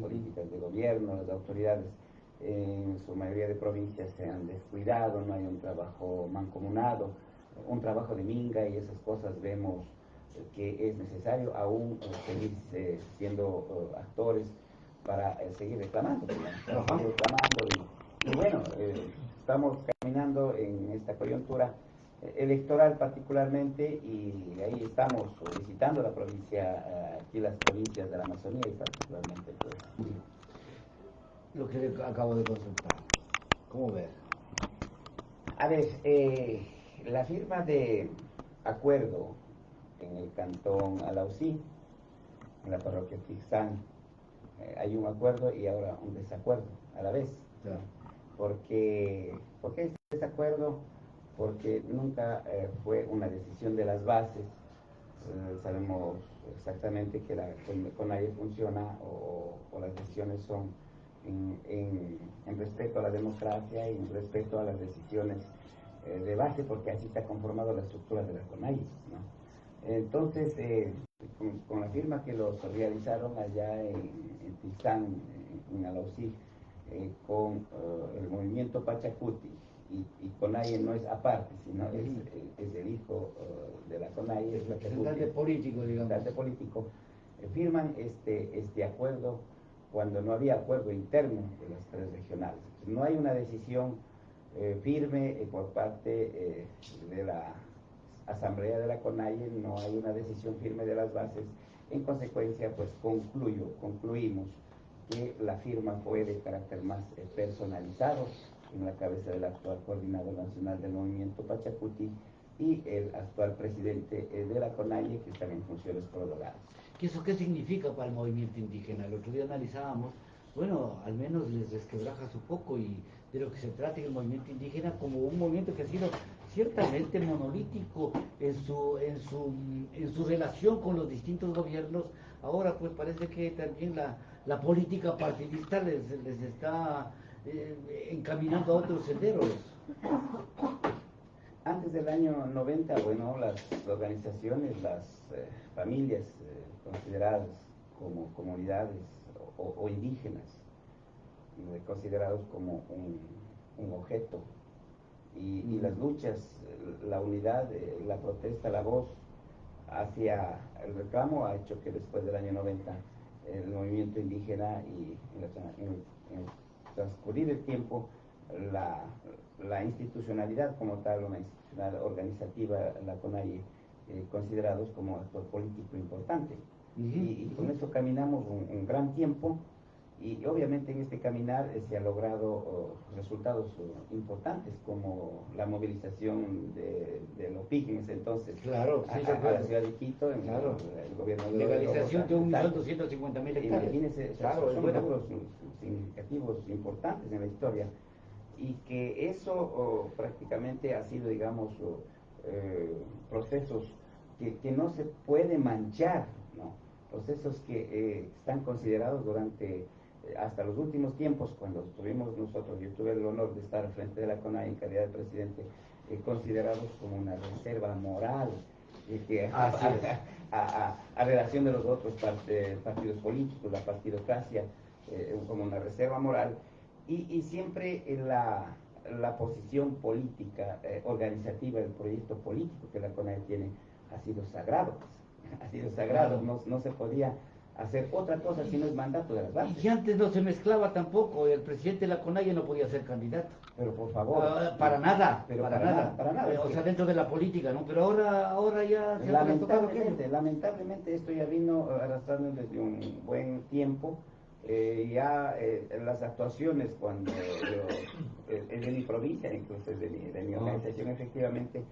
políticas de gobierno, las autoridades en su mayoría de provincias se han descuidado, no hay un trabajo mancomunado, un trabajo de minga y esas cosas vemos que es necesario aún seguir siendo actores para seguir reclamando, y bueno, estamos caminando en esta coyuntura electoral particularmente y ahí estamos visitando la provincia, aquí las provincias de la Amazonía y particularmente pues, lo que le acabo de consultar. ¿Cómo ver? A ver, la firma de acuerdo en el cantón Alausí, en la parroquia Tixán, hay un acuerdo y ahora un desacuerdo a la vez. Claro. ¿Por qué es desacuerdo? Porque nunca fue una decisión de las bases. Sabemos exactamente que la CONAIE funciona o las decisiones son en respeto a la democracia y en respeto a las decisiones de base, porque así está conformado la estructura de la CONAIE, ¿no? Entonces, con la firma que los realizaron allá en Tizán, en Alausí, con el movimiento Pachacuti, y CONAIE no es aparte, sino es el hijo de la CONAIE, el representante político, digamos. Representante político, firman este acuerdo cuando no había acuerdo interno de las tres regionales. No hay una decisión firme por parte de la Asamblea de la CONAIE, no hay una decisión firme de las bases. En consecuencia, pues concluimos que la firma fue de carácter más personalizado en la cabeza del actual coordinador nacional del movimiento Pachacuti y el actual presidente de la CONAIE, que están en funciones prolongadas. ¿Eso qué significa para el movimiento indígena? El otro día analizábamos, bueno, al menos les resquebrajas un poco y de lo que se trata en el movimiento indígena como un movimiento que ha sido ciertamente monolítico en su relación con los distintos gobiernos. Ahora pues parece que también la política partidista les está encaminando a otros senderos. Antes del año 90, bueno, las organizaciones, las familias consideradas como comunidades o indígenas, considerados como un objeto, y las luchas, la unidad, la protesta, la voz hacia el reclamo ha hecho que después del año 90 el movimiento indígena y en el transcurrir el tiempo la institucionalidad como tal, una institucionalidad organizativa, la CONAIE, considerados como actor político importante. Y con esto caminamos un gran tiempo y obviamente en este caminar se han logrado resultados importantes como la movilización de Lopig en ese entonces, claro, sí, a la ciudad de Quito, en claro. El gobierno de legalización de 1.250.000 hectáreas. Imagínense, claro, son logros significativos, importantes en la historia, y que eso prácticamente ha sido, digamos, procesos que no se puede manchar, ¿no? Procesos que están considerados durante hasta los últimos tiempos, cuando estuvimos nosotros, yo tuve el honor de estar frente de la CONAIE en calidad de presidente, considerados como una reserva moral, que a relación de los otros partidos políticos, la partidocracia, como una reserva moral, y siempre la posición política, organizativa del proyecto político que la CONAIE tiene ha sido sagrado, claro. No se podía hacer otra cosa sino el mandato de las bases. Y antes no se mezclaba tampoco, el presidente de la CONAIE no podía ser candidato. Pero por favor. Para nada, pero para nada. O sea, dentro de la política, ¿no? Pero ahora ya se ha tocado aquello. Lamentablemente esto ya vino arrastrando desde un buen tiempo. Las actuaciones cuando es de mi provincia, incluso es de mi organización, efectivamente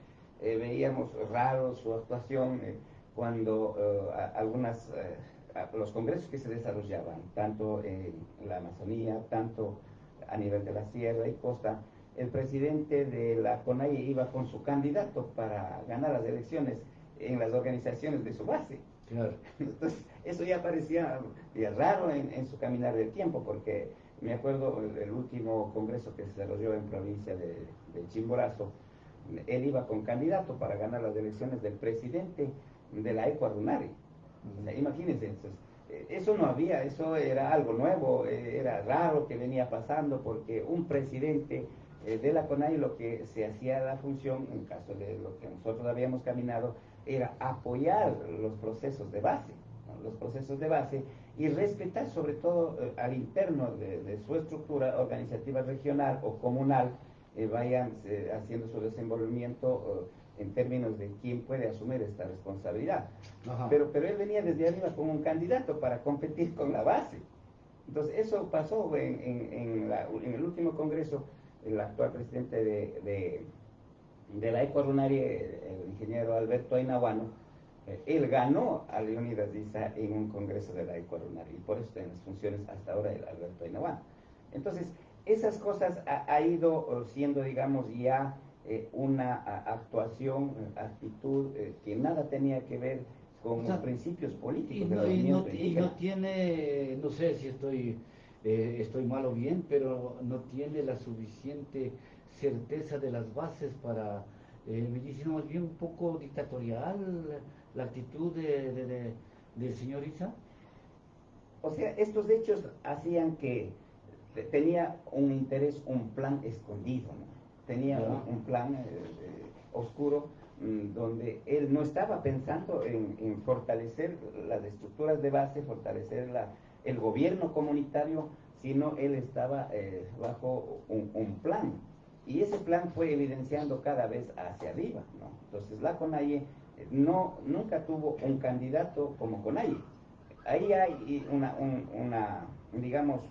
veíamos raro su actuación cuando los congresos que se desarrollaban, tanto en la Amazonía, tanto a nivel de la sierra y costa, el presidente de la CONAIE iba con su candidato para ganar las elecciones en las organizaciones de su base. Claro. Entonces, eso ya parecía raro en su caminar del tiempo, porque me acuerdo el último congreso que se desarrolló en provincia de Chimborazo, él iba con candidato para ganar las elecciones del presidente de la Ecuadunare. O sea, imagínense, entonces, Eso no había, eso era algo nuevo, era raro que venía pasando porque un presidente de la CONAIE lo que se hacía la función, en caso de lo que nosotros habíamos caminado, era apoyar los procesos de base, ¿no? Los procesos de base y respetar sobre todo al interno de su estructura organizativa regional o comunal, vayan haciendo su desenvolvimiento en términos de quién puede asumir esta responsabilidad. Pero él venía desde arriba como un candidato para competir con la base. Entonces eso pasó en el último congreso. El actual presidente de la Ecuarunarie, el ingeniero Alberto Ainahuano, él ganó a Leonidas Diza en un congreso de la Ecuarunarie, y por eso está en las funciones hasta ahora el Alberto Ainahuano. Entonces, esas cosas ha ido siendo, digamos, ya una actuación, actitud que nada tenía que ver con los principios políticos del movimiento indígena. No tiene, no sé si estoy mal o bien, pero no tiene la suficiente certeza de las bases para, me dicen más bien un poco dictatorial la actitud del señor Isa. O sea, estos hechos hacían que tenía un interés, un plan escondido, ¿no? Tenía un plan oscuro, donde él no estaba pensando en fortalecer las estructuras de base, fortalecer el gobierno comunitario, sino él estaba bajo un plan. Y ese plan fue evidenciando cada vez hacia arriba, ¿no? Entonces la CONAIE nunca tuvo un candidato como CONAIE. Ahí hay digamos,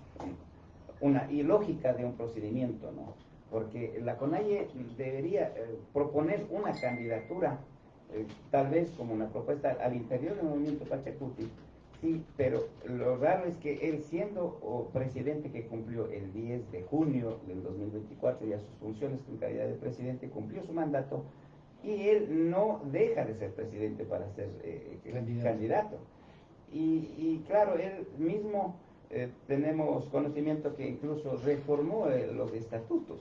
una ilógica de un procedimiento, ¿no? Porque la CONAIE debería proponer una candidatura, tal vez como una propuesta al interior del movimiento Pachacuti, sí, pero lo raro es que él, siendo presidente que cumplió el 10 de junio del 2024 ya sus funciones en calidad de presidente, cumplió su mandato, y él no deja de ser presidente para ser candidato. Y claro, él mismo tenemos conocimiento que incluso reformó los estatutos,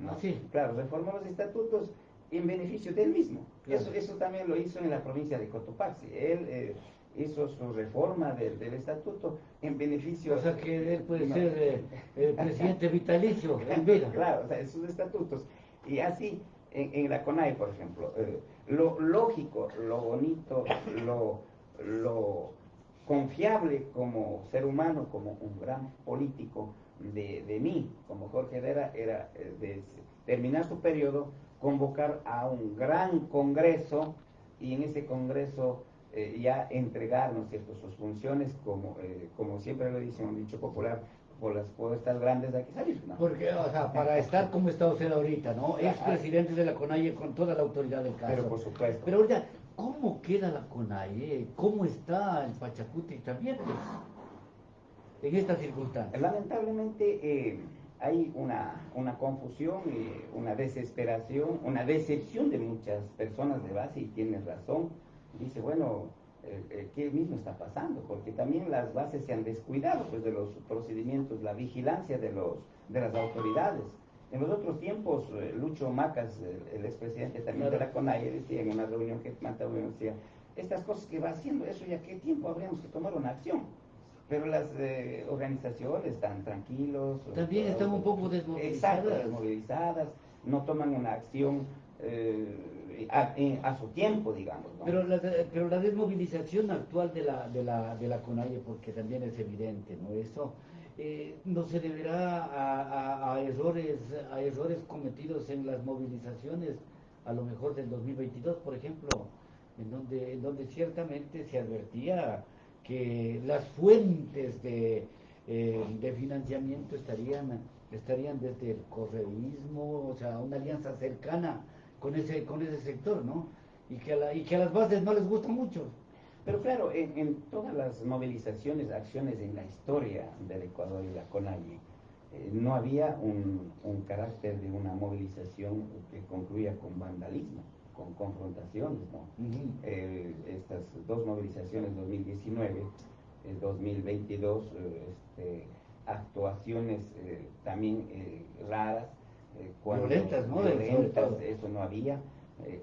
¿no? Sí. Claro, reformó los estatutos en beneficio de él mismo. Claro. Eso también lo hizo en la provincia de Cotopaxi. Él hizo su reforma del estatuto en beneficio... O sea que él puede ser presidente vitalicio en vida. Claro, o sea, en sus estatutos. Y así, en la CONAIE, por ejemplo, lo lógico, lo bonito, lo confiable como ser humano, como un gran político de mí, como Jorge Herrera, era de terminar su periodo, convocar a un gran congreso, y en ese congreso ya entregar, ¿no es cierto?, sus funciones, como siempre lo dice un dicho popular, por las puertas grandes hay que salir, ¿no? Porque, o sea, para estar como está usted ahorita, ¿no? Es presidente de la CONAIE con toda la autoridad del caso. Pero por supuesto. Pero ahorita, ¿cómo queda la CONAIE? ¿Cómo está el Pachacuti también, pues, en estas circunstancias? Lamentablemente hay una confusión, una desesperación, una decepción de muchas personas de base, y tiene razón. Dice, bueno, ¿qué mismo está pasando? Porque también las bases se han descuidado, pues, de los procedimientos, la vigilancia de las autoridades. En los otros tiempos, Lucho Macas, el expresidente también de la CONAIE, decía en una reunión que mantuvimos, decía, estas cosas que va haciendo, eso ya qué tiempo habríamos que tomar una acción. Pero las organizaciones están tranquilos. También están un poco desmovilizadas. Exacto, desmovilizadas, no toman una acción a su tiempo, digamos, ¿no? Pero la desmovilización actual de la CONAIE, porque también es evidente, ¿no? Eso no se deberá a errores cometidos en las movilizaciones, a lo mejor del 2022, por ejemplo, en donde ciertamente se advertía que las fuentes de financiamiento estarían desde el correísmo, o sea, una alianza cercana con ese sector, ¿no? Y que a las bases no les gusta mucho. Pero claro, en todas las movilizaciones, acciones en la historia del Ecuador y la CONAIE, no había un carácter de una movilización que concluya con vandalismo, con confrontaciones, ¿no? Estas dos movilizaciones, 2019, 2022, actuaciones también raras, violentas, ¿no? Violentas, eso no había.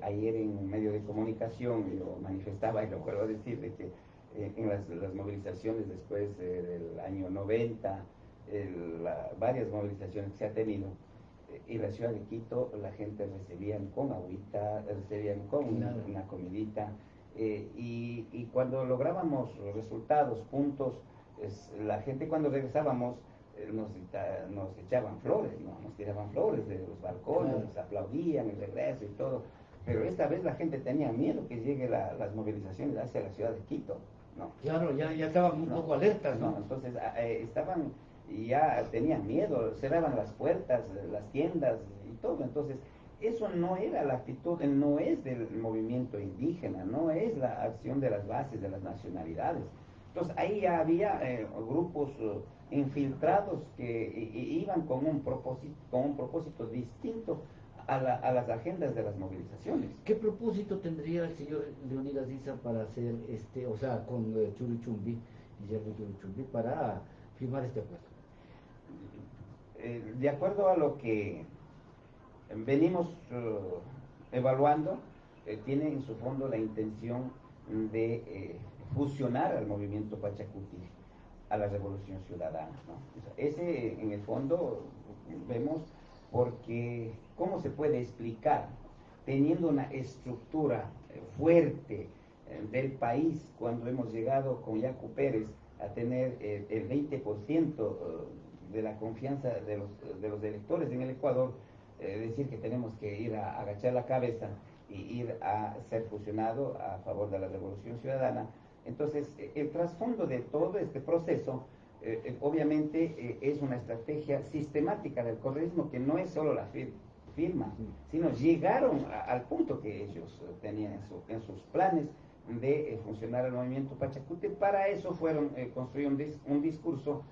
Ayer en un medio de comunicación yo manifestaba, y lo vuelvo a decir, de que en las movilizaciones después del año 90, varias movilizaciones que se ha tenido, en la ciudad de Quito la gente recibían con agüita, recibían con una comidita, y cuando lográbamos resultados, puntos, la gente cuando regresábamos nos echaban flores, ¿no? Nos tiraban flores de los balcones, nos aplaudían el regreso y todo, pero esta vez la gente tenía miedo que lleguen las movilizaciones hacia la ciudad de Quito, ¿no? Claro, ya estaban un poco alertas, ¿no? Entonces estaban, ya tenían miedo, cerraban las puertas, las tiendas y todo. Entonces, eso no era la actitud, no es del movimiento indígena, no es la acción de las bases de las nacionalidades. Entonces, ahí ya había grupos infiltrados que iban con un propósito distinto a las agendas de las movilizaciones. ¿Qué propósito tendría el señor Leonidas Issa para hacer o sea, con Churichumbi, Guillermo Churichumbi, para firmar este acuerdo? De acuerdo a lo que venimos evaluando, tiene en su fondo la intención de fusionar al movimiento Pachacuti a la Revolución Ciudadana, ¿no? O sea, ese en el fondo vemos, porque ¿cómo se puede explicar teniendo una estructura fuerte del país cuando hemos llegado con Yacu Pérez a tener el 20% de la confianza de los electores en el Ecuador, decir que tenemos que ir a agachar la cabeza y ir a ser fusionado a favor de la Revolución Ciudadana? Entonces, el trasfondo de todo este proceso, obviamente, es una estrategia sistemática del correísmo, que no es solo la firma, sino llegaron al punto que ellos tenían en sus planes de funcionar el movimiento Pachacuti. Para eso fueron construir un discurso,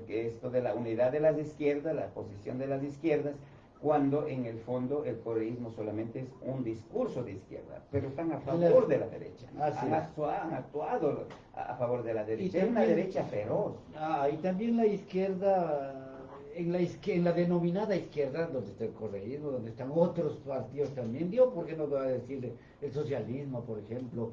que esto de la unidad de las izquierdas, la posición de las izquierdas, cuando en el fondo el correísmo solamente es un discurso de izquierda, pero están a favor de la derecha, han actuado a favor de la derecha, es una derecha feroz. Y también la izquierda, en la denominada izquierda, donde está el correísmo, donde están otros partidos también, ¿por qué no voy a decir el socialismo, por ejemplo?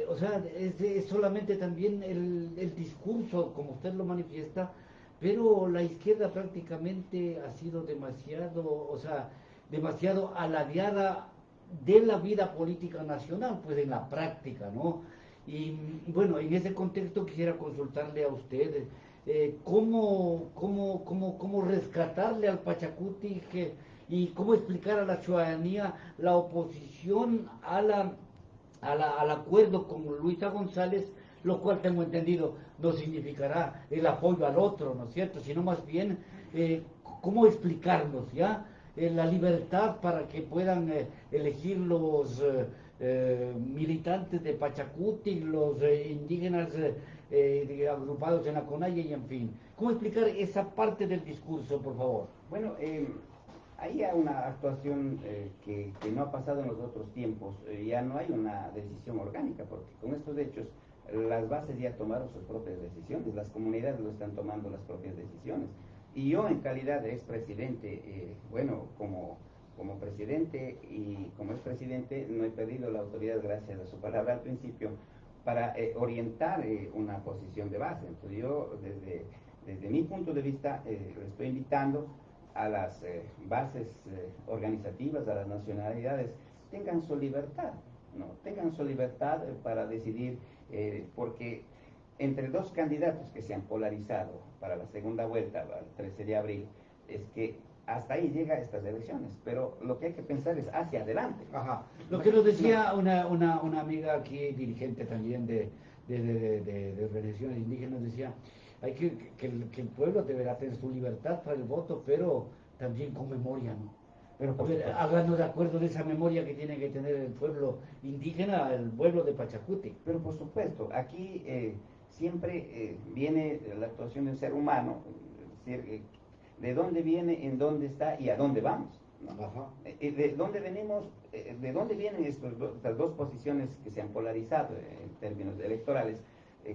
O sea, es solamente también el discurso, como usted lo manifiesta, pero la izquierda prácticamente ha sido demasiado, o sea, demasiado alardeada de la vida política nacional, pues en la práctica, ¿no? Y bueno, en ese contexto quisiera consultarle a usted cómo rescatarle al Pachacuti y cómo explicar a la ciudadanía la oposición al acuerdo con Luisa González, lo cual tengo entendido no significará el apoyo al otro, ¿no es cierto? Sino más bien cómo explicarnos, ¿ya? La libertad para que puedan elegir los militantes de Pachacuti, los indígenas agrupados en la CONAIE y en fin. ¿Cómo explicar esa parte del discurso, por favor? Bueno, hay una actuación que no ha pasado en los otros tiempos. Ya no hay una decisión orgánica, porque con estos hechos las bases ya tomaron sus propias decisiones, las comunidades lo están tomando las propias decisiones. Y yo, en calidad de expresidente, bueno, como presidente y como expresidente, no he perdido la autoridad, gracias a su palabra al principio, para orientar una posición de base. Entonces yo, desde mi punto de vista, le estoy invitando a las bases organizativas, a las nacionalidades, tengan su libertad, ¿no? Tengan su libertad para decidir, porque entre dos candidatos que se han polarizado para la segunda vuelta, el 13 de abril, es que hasta ahí llega estas elecciones, pero lo que hay que pensar es hacia adelante. Ajá. Lo que nos decía una amiga aquí, dirigente también de organizaciones indígenas, decía, hay que el pueblo deberá tener su libertad para el voto, pero también con memoria, ¿no? Pero háganos de acuerdo de esa memoria que tiene que tener el pueblo indígena, el pueblo de Pachacuti. Pero por supuesto, aquí siempre viene la actuación del ser humano, es decir, de dónde viene, en dónde está y a dónde vamos, ¿no? Ajá. De dónde venimos, de dónde vienen estas dos posiciones que se han polarizado en términos electorales.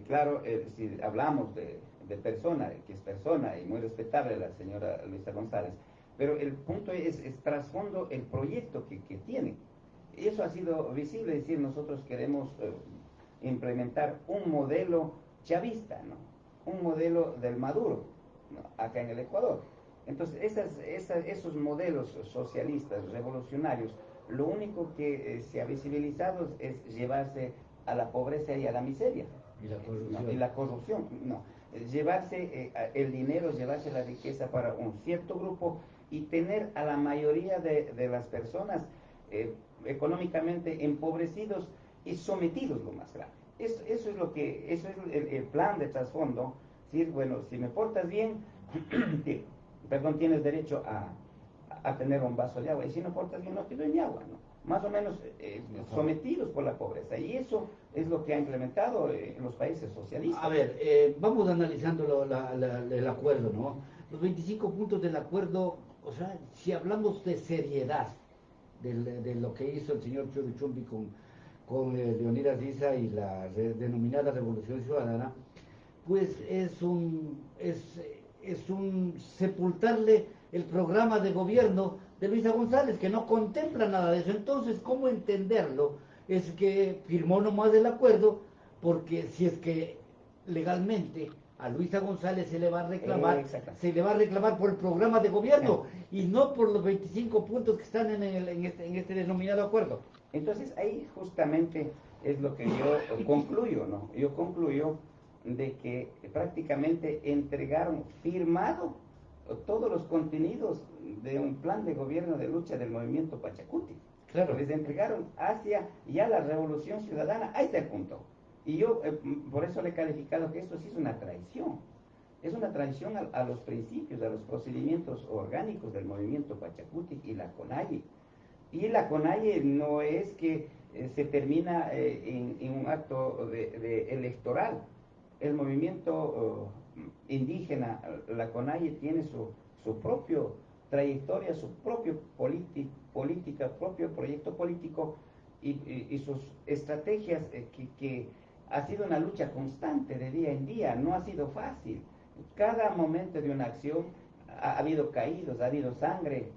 Claro, si hablamos de persona, que es persona y muy respetable la señora Luisa González, pero el punto es trasfondo el proyecto que tiene. Eso ha sido visible, es decir, nosotros queremos implementar un modelo chavista, ¿no? Un modelo del Maduro, ¿no? Acá en el Ecuador. Entonces, esos modelos socialistas, revolucionarios, lo único que se ha visibilizado es llevarse a la pobreza y a la miseria. Y la corrupción. No, y la corrupción, no. Llevarse el dinero, llevarse la riqueza para un cierto grupo y tener a la mayoría de las personas económicamente empobrecidos y sometidos, lo más grave. Eso es el plan de trasfondo. ¿Sí? Bueno, si me portas bien, perdón, tienes derecho a tener un vaso de agua, y si no portas bien no te doy ni agua, ¿no? Más o menos sometidos por la pobreza, y eso es lo que ha implementado en los países socialistas. A ver, vamos analizando el acuerdo, ¿no? Los 25 puntos del acuerdo, o sea, si hablamos de seriedad de lo que hizo el señor Chumbi con Leonidas Issa y la denominada Revolución Ciudadana, pues es un sepultarle el programa de gobierno de Luisa González, que no contempla nada de eso. Entonces, ¿cómo entenderlo? Es que firmó nomás el acuerdo, porque si es que legalmente a Luisa González se le va a reclamar por el programa de gobierno y no por los 25 puntos que están en este denominado acuerdo. Entonces, ahí justamente es lo que yo concluyo, ¿no? Yo concluyo de que prácticamente entregaron firmado todos los contenidos de un plan de gobierno de lucha del movimiento Pachacuti. Claro. Les entregaron hacia ya la revolución ciudadana. Ahí está el punto. Y yo por eso le he calificado que esto sí es una traición. Es una traición a los principios, a los procedimientos orgánicos del movimiento Pachacuti y la CONAIE. Y la CONAIE no es que se termina en un acto electoral. El movimiento indígena, la CONAIE, tiene su propio trayectoria, su propio política, propio proyecto político y sus estrategias que ha sido una lucha constante de día en día, no ha sido fácil. Cada momento de una acción ha habido caídos, ha habido sangre,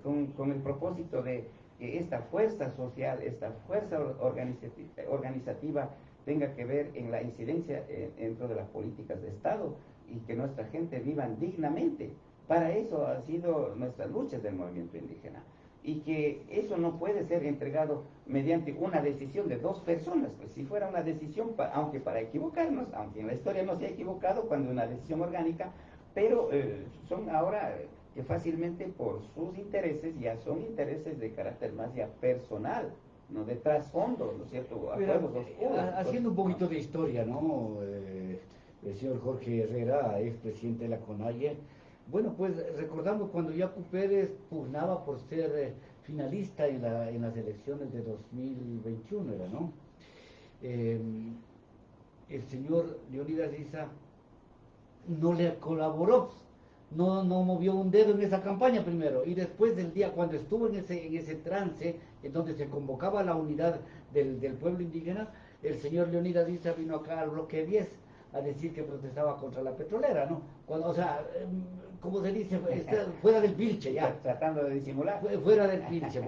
con el propósito de que esta fuerza social, esta fuerza organizativa tenga que ver en la incidencia dentro de las políticas de Estado y que nuestra gente viva dignamente. Para eso han sido nuestras luchas del movimiento indígena. Y que eso no puede ser entregado mediante una decisión de dos personas. Pues si fuera una decisión, aunque para equivocarnos, aunque en la historia no se ha equivocado cuando una decisión orgánica, pero son ahora que fácilmente por sus intereses ya son intereses de carácter más ya personal, no de trasfondo, ¿no es cierto? Haciendo un poquito de historia, ¿no? El señor Jorge Herrera, expresidente de la CONAIE, bueno, pues recordamos cuando Yacu Pérez pugnaba por ser finalista en las elecciones de 2021, era, ¿no? El señor Leonidas Issa no le colaboró, no movió un dedo en esa campaña primero, y después del día cuando estuvo en ese trance en donde se convocaba la unidad del pueblo indígena, el señor Leonidas Issa vino acá al bloque 10 a decir que protestaba contra la petrolera, ¿no? Cuando, o sea, como se dice, fuera del pilche ya. Tratando de disimular. Fuera del pilche,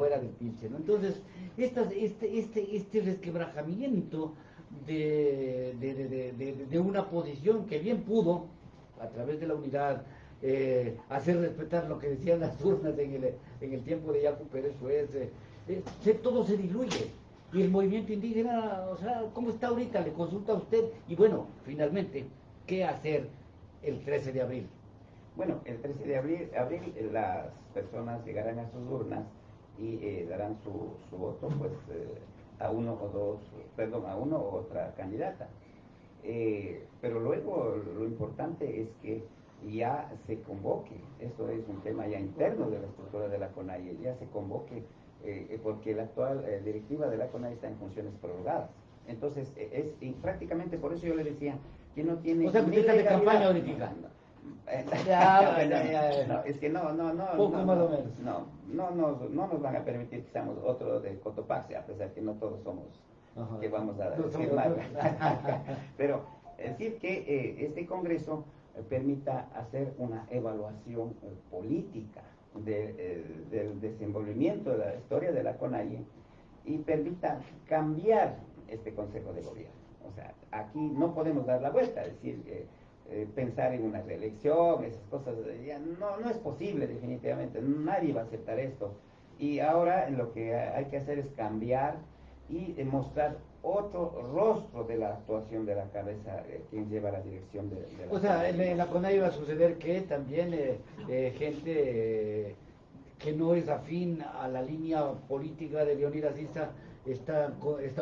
¿no? Entonces, este resquebrajamiento de una posición que bien pudo, a través de la unidad, hacer respetar lo que decían las urnas en el tiempo de Yacu Pérez, pues todo se diluye. Y el movimiento indígena, o sea, ¿cómo está ahorita? Le consulta a usted. Y bueno, finalmente, ¿qué hacer el 13 de abril? Bueno, el 13 de abril las personas llegarán a sus urnas y darán su voto pues a uno o otra candidata. Pero luego lo importante es que ya se convoque, eso es un tema ya interno de la estructura de la CONAIE, ya se convoque, porque la actual directiva de la CONAIE está en funciones prorrogadas. Entonces, prácticamente por eso yo le decía que no tiene... O sea, que usted está de campaña ahorita. No, es que no nos van a permitir que seamos otro de Cotopaxi, a pesar que no todos somos que vamos a firmar. Pero decir que este Congreso permita hacer una evaluación política del desenvolvimiento de la historia de la CONAIE y permita cambiar este Consejo de Gobierno. O sea, aquí no podemos dar la vuelta, es decir, pensar en una reelección, esas cosas, ya no es posible definitivamente, nadie va a aceptar esto. Y ahora lo que hay que hacer es cambiar y mostrar otro rostro de la actuación de la cabeza, quien lleva la dirección de la O sea, CONAIE. en la CONAI va a suceder que también gente que no es afín a la línea política de Leonidas Issa está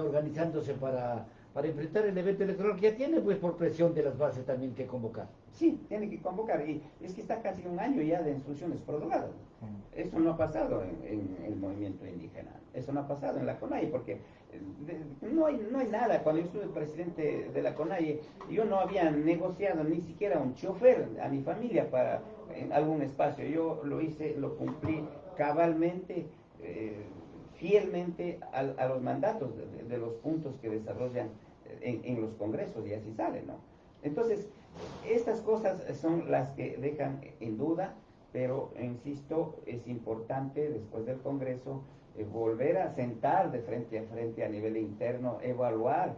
organizándose para enfrentar el evento electoral que ya tiene, pues por presión de las bases también que convocar. Sí, tiene que convocar. Y es que está casi un año ya de instrucciones prorrogadas. Eso no ha pasado en el movimiento indígena. Eso no ha pasado en la CONAIE, porque no hay nada. Cuando yo estuve presidente de la CONAIE, yo no había negociado ni siquiera un chofer a mi familia para en algún espacio. Yo lo hice, lo cumplí cabalmente, fielmente a los mandatos de los puntos que desarrollan en los congresos, y así sale, ¿no? Entonces, estas cosas son las que dejan en duda, pero insisto, es importante después del Congreso volver a sentar de frente a frente a nivel interno, evaluar,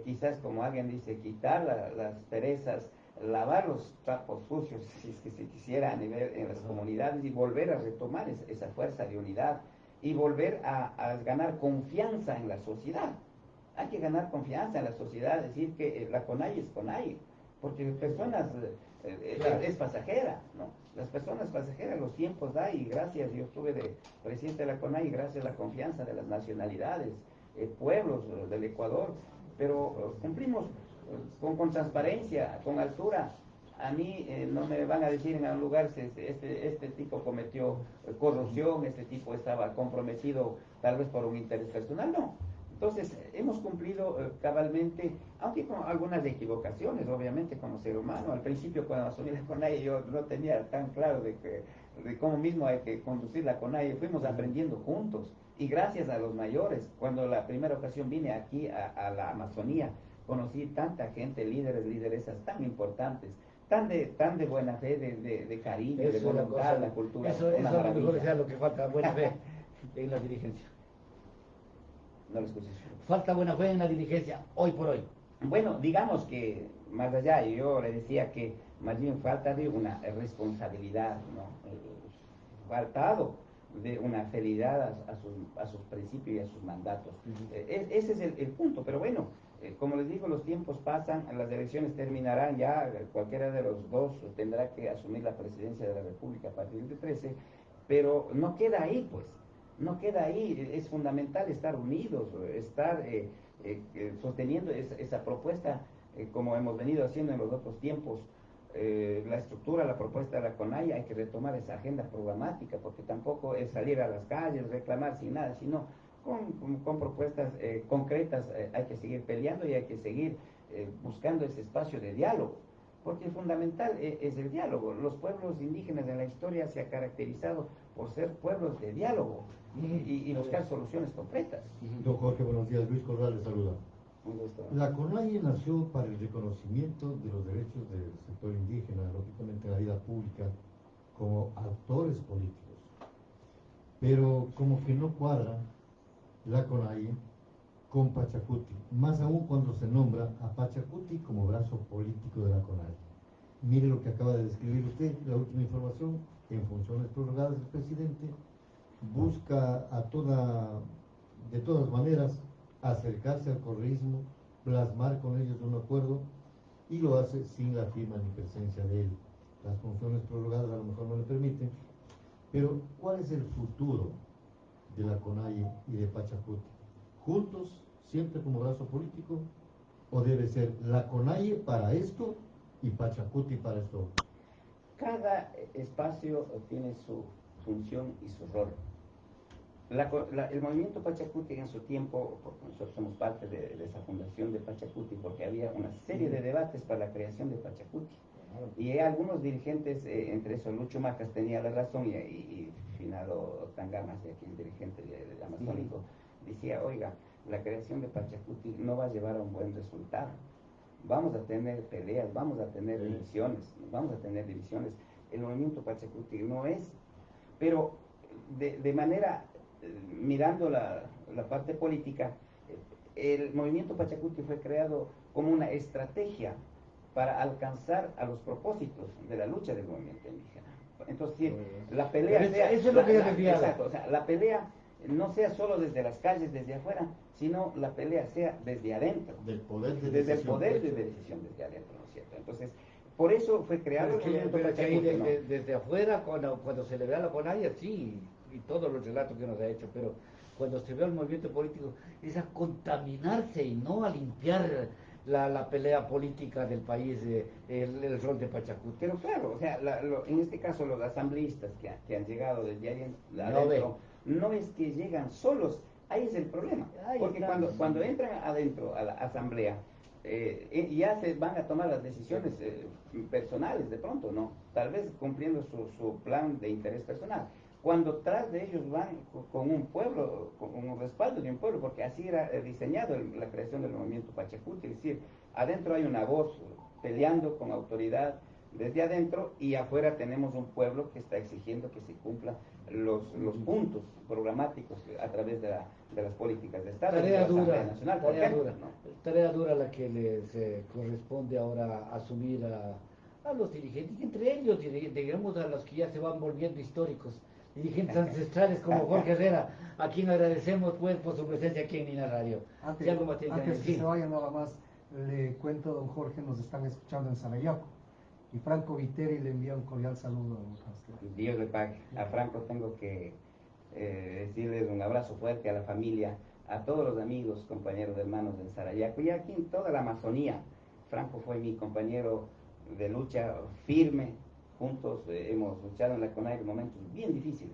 quizás como alguien dice, quitar las perezas, lavar los trapos sucios, si es que se quisiera a nivel en las comunidades, y volver a retomar esa fuerza de unidad y volver a ganar confianza en la sociedad. Hay que ganar confianza en la sociedad, decir que la CONAIE es CONAIE, porque personas Claro. es pasajera, ¿no? Las personas pasajeras, los tiempos da, y gracias, yo estuve de presidente de la CONAIE, gracias a la confianza de las nacionalidades, pueblos del Ecuador, pero cumplimos con transparencia, con altura. A mí no me van a decir en algún lugar si este tipo cometió corrupción, este tipo estaba comprometido tal vez por un interés personal, no. Entonces, hemos cumplido cabalmente, aunque con algunas equivocaciones, obviamente, como ser humano. Al principio, cuando asumí la CONAIE, yo no tenía tan claro de cómo mismo hay que conducir la CONAIE. Fuimos aprendiendo juntos, y gracias a los mayores. Cuando la primera ocasión vine aquí a la Amazonía, conocí tanta gente, líderes, lideresas tan importantes, tan de buena fe, de cariño, de Eso es la voluntad, cosa, la cultura, eso una a lo mejor maravilla. sea lo que falta, buena fe en la dirigencia. No lo escuché. Falta buena fe en la dirigencia, hoy por hoy. Bueno, digamos que más allá, yo le decía que más bien falta de una responsabilidad, ¿no? Faltado de una fidelidad a sus principios y a sus mandatos. Ese es el punto, pero bueno, como les digo, los tiempos pasan, las elecciones terminarán ya, cualquiera de los dos tendrá que asumir la presidencia de la República a partir del 13, pero no queda ahí, pues, no queda ahí. Es fundamental estar unidos, estar sosteniendo esa propuesta, como hemos venido haciendo en los otros tiempos. La estructura, la propuesta de la CONAIE, hay que retomar esa agenda programática, porque tampoco es salir a las calles, reclamar sin nada, sino con propuestas concretas. Hay que seguir peleando y hay que seguir buscando ese espacio de diálogo, porque fundamental es el diálogo. Los pueblos indígenas en la historia se ha caracterizado por ser pueblos de diálogo y buscar soluciones concretas. Don Jorge, buenos días. Luis Corral le saluda. Un gusto. La CONAIE nació para el reconocimiento de los derechos del sector indígena, lógicamente en la vida pública, como actores políticos. Pero como que no cuadra la CONAIE con Pachacuti, más aún cuando se nombra a Pachacuti como brazo político de la CONAIE. Mire lo que acaba de describir usted, la última información, en funciones prorrogadas del presidente, busca de todas maneras, acercarse al correísmo, plasmar con ellos un acuerdo, y lo hace sin la firma ni presencia de él. Las funciones prorrogadas a lo mejor no le permiten, pero ¿cuál es el futuro de la CONAIE y de Pachacuti? ¿Juntos, siempre como brazo político? ¿O debe ser la CONAIE para esto y Pachacuti para esto? Cada espacio tiene su función y su rol. El movimiento Pachacuti en su tiempo, porque nosotros somos parte de esa fundación de Pachacuti, porque había una serie de debates para la creación de Pachacuti. Y algunos dirigentes, entre esos Lucho Macas tenía la razón, y Finado Tangamas, aquí el dirigente del Amazónico, decía, oiga, la creación de Pachacuti no va a llevar a un buen resultado. Vamos a tener peleas, vamos a tener divisiones. El movimiento Pachacuti no es, pero de manera, mirando la parte política, el movimiento Pachacuti fue creado como una estrategia para alcanzar a los propósitos de la lucha del movimiento indígena. Entonces, si la pelea Pero sea... eso es lo que yo la- decía. exacto, o sea, la pelea no sea solo desde las calles, desde afuera, sino la pelea sea desde adentro. Del poder de Desde el decisión. poder de decisión desde adentro, ¿no es cierto? Entonces, por eso fue creado el movimiento Pero que ahí Pachacuti, ¿no? desde afuera, cuando se le ve a la Conaya, sí, y todos los relatos que nos ha hecho, pero cuando se ve al movimiento político, es a contaminarse y no a limpiar la pelea política del país, el rol de Pachacuti. Pero claro, o sea, en este caso los asambleístas que han llegado desde ahí No adentro, no es que llegan solos, ahí es el problema. Ahí Porque está. cuando entran adentro a la asamblea, ya se van a tomar las decisiones personales de pronto, ¿no? Tal vez cumpliendo su plan de interés personal. Cuando tras de ellos van con un pueblo, con un respaldo de un pueblo, porque así era diseñado la creación del movimiento Pachacuti, es decir, adentro hay una voz peleando con autoridad desde adentro y afuera tenemos un pueblo que está exigiendo que se cumplan los puntos programáticos a través de las políticas de Estado y de la Asamblea Nacional, por ejemplo, ¿no? Tarea dura la que les corresponde ahora asumir a los dirigentes, y entre ellos, digamos, a los que ya se van volviendo históricos, dirigentes ancestrales como Jorge Herrera, a quien agradecemos pues por su presencia aquí en Lina Radio. Si algo más tiene que Antes que decir. se vayan nada más, le cuento, don Jorge, nos están escuchando en Sarayaco. Y Franco Viteri le envía un cordial saludo a usted. Dios le pague. A Franco tengo que decirles un abrazo fuerte a la familia, a todos los amigos, compañeros, hermanos en Sarayaco y aquí en toda la Amazonía. Franco fue mi compañero de lucha firme. Juntos hemos luchado en la CONAIE en momentos bien difíciles.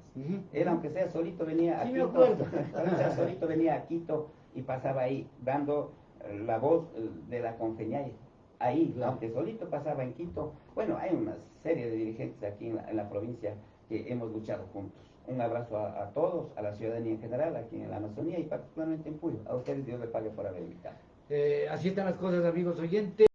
Él, aunque sea solito, venía a Sí, me Quito. acuerdo. Aunque sea solito, venía a Quito y pasaba ahí dando la voz de la Confeñay. Ahí, Claro. aunque solito pasaba en Quito. Bueno, hay una serie de dirigentes aquí en la provincia que hemos luchado juntos. Un abrazo a todos, a la ciudadanía en general, aquí en la Amazonía y particularmente en Puyo. A ustedes Dios les pague por haber invitado. Así están las cosas, amigos oyentes.